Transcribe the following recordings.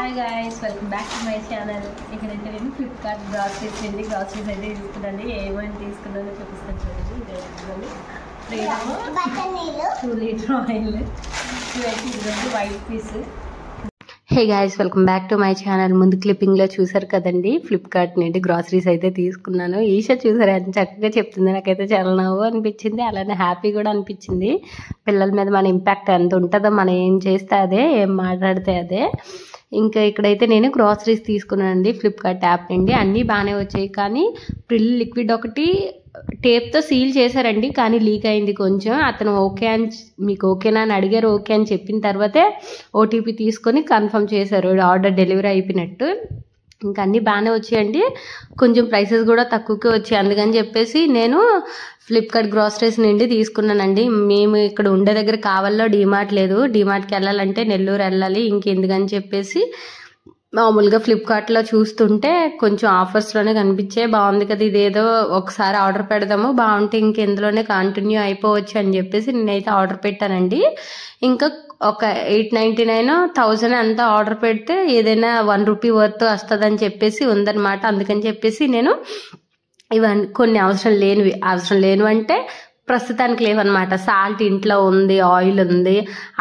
Hi guys, welcome back to my channel. ఇక్కడైతే నేను Flipkart groceries నుండి గ్రాసరీస్ అయితే తీసుకున్నాను. ఏమని తీసుకున్నానో చూపిస్తాను చూడండి. ఇదేమో 2 లీటర్ ఆయిల్, ఇదైతే white piece. Hey guys, welcome back to my channel. ముందు క్లిప్పింగ్లో చూసారు కదండి, ఫ్లిప్కార్ట్ నుండి గ్రాసరీస్ అయితే తీసుకున్నాను. ఈషా చూసారు ఎంత చక్కగా చెప్తుంది. నాకైతే చాలా నవ్వు అనిపించింది, అలానే హ్యాపీ కూడా అనిపించింది. పిల్లల మీద మన ఇంపాక్ట్ ఎంత ఉంటుందో, మనం ఏం చేస్తే అదే, ఏం మాట్లాడితే అదే. ఇంకా ఇక్కడైతే నేను గ్రాసరీస్ తీసుకున్నానండి ఫ్లిప్కార్ట్ యాప్ నుండి. అన్నీ బాగానే వచ్చాయి, కానీ ప్రిల్ లిక్విడ్ ఒకటి టేప్తో సీల్ చేశారండి, కానీ లీక్ అయింది కొంచెం. అతను ఓకే అని, మీకు ఓకేనా అని అడిగారు. ఓకే అని చెప్పిన తర్వాతే ఓటీపీ తీసుకొని కన్ఫర్మ్ చేశారు ఆర్డర్ డెలివరీ అయిపోయినట్టు. ఇంకా అన్నీ బాగానే వచ్చాయండి, కొంచెం ప్రైసెస్ కూడా తక్కువకే వచ్చాయి. అందుకని చెప్పేసి నేను ఫ్లిప్కార్ట్ గ్రాసరీస్ నుండి తీసుకున్నానండి. మేము ఇక్కడ ఉండే దగ్గర కావాలో డీమార్ట్ లేదు, డీమార్ట్కి వెళ్ళాలంటే నెల్లూరు వెళ్ళాలి. ఇంకెందుకని చెప్పేసి మామూలుగా ఫ్లిప్కార్ట్లో చూస్తుంటే కొంచెం ఆఫర్స్లోనే కనిపించే, బాగుంది కదా ఇదేదో ఒకసారి ఆర్డర్ పెడదాము, బాగుంటే ఇంకెందులోనే కంటిన్యూ అయిపోవచ్చు అని చెప్పేసి నేనైతే ఆర్డర్ పెట్టానండి. ఇంకా ఒక 899 1000 అంతా ఆర్డర్ పెడితే ఏదైనా 1 రూపీ వర్త్ వస్తుందని చెప్పేసి ఉందన్నమాట. అందుకని చెప్పేసి నేను ఇవన్నీ కొన్ని అవసరం లేనివి అంటే ప్రస్తుతానికి లేవన్నమాట. సాల్ట్ ఇంట్లో ఉంది, ఆయిల్ ఉంది,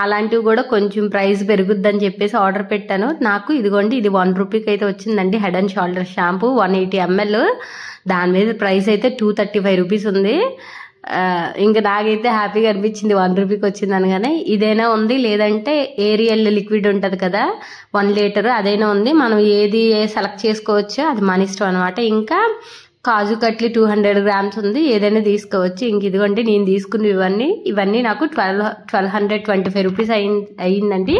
అలాంటివి కూడా కొంచెం ప్రైస్ పెరుగుద్దని చెప్పేసి ఆర్డర్ పెట్టాను. నాకు ఇదిగోండి, ఇది 1 రూపీకి అయితే వచ్చిందండి. Head and shoulder shampoo 180 ml. దాని మీద ప్రైస్ అయితే 235 రూపీస్ ఉంది. ఇంకా నాకైతే హ్యాపీగా అనిపించింది 1 రూపీకి వచ్చింది అనగానే. ఇదైనా ఉంది, లేదంటే ఏరియల్ లిక్విడ్ ఉంటుంది కదా 1 లీటర్, అదైనా ఉంది. మనం ఏది సెలెక్ట్ చేసుకోవచ్చు, అది మన ఇష్టం అనమాట. ఇంకా కాజు కట్లీ 200 grams ఉంది, ఏదైనా తీసుకోవచ్చు. ఇంక ఇదిగోండి నేను తీసుకున్న ఇవన్నీ నాకు 1225 రూపీస్ అయ్యిందండి.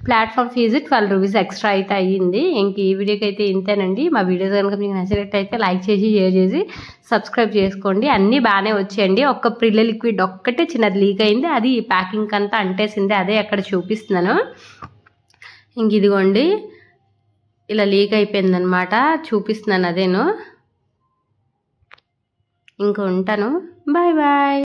ప్లాట్ఫామ్ ఫీజు 12 రూపీస్ ఎక్స్ట్రా అయితే అయ్యింది. ఇంక ఈ వీడియోకి అయితే ఇంతేనండి. మా వీడియోస్ కనుక మీకు నచ్చినట్టయితే లైక్ చేసి, షేర్ చేసి, సబ్స్క్రైబ్ చేసుకోండి. అన్నీ బాగానే వచ్చాయండి. ఒక్క ప్రిల్ లిక్విడ్ ఒక్కటే చిన్నది లీక్ అయింది, అది ప్యాకింగ్ అంతా అంటేసింది, అదే అక్కడ చూపిస్తున్నాను. ఇంక ఇదిగోండి ఇలా లీక్ అయిపోయిందనమాట, చూపిస్తున్నాను అదేను. ఇంకా ఉంటాను, బాయ్ బాయ్.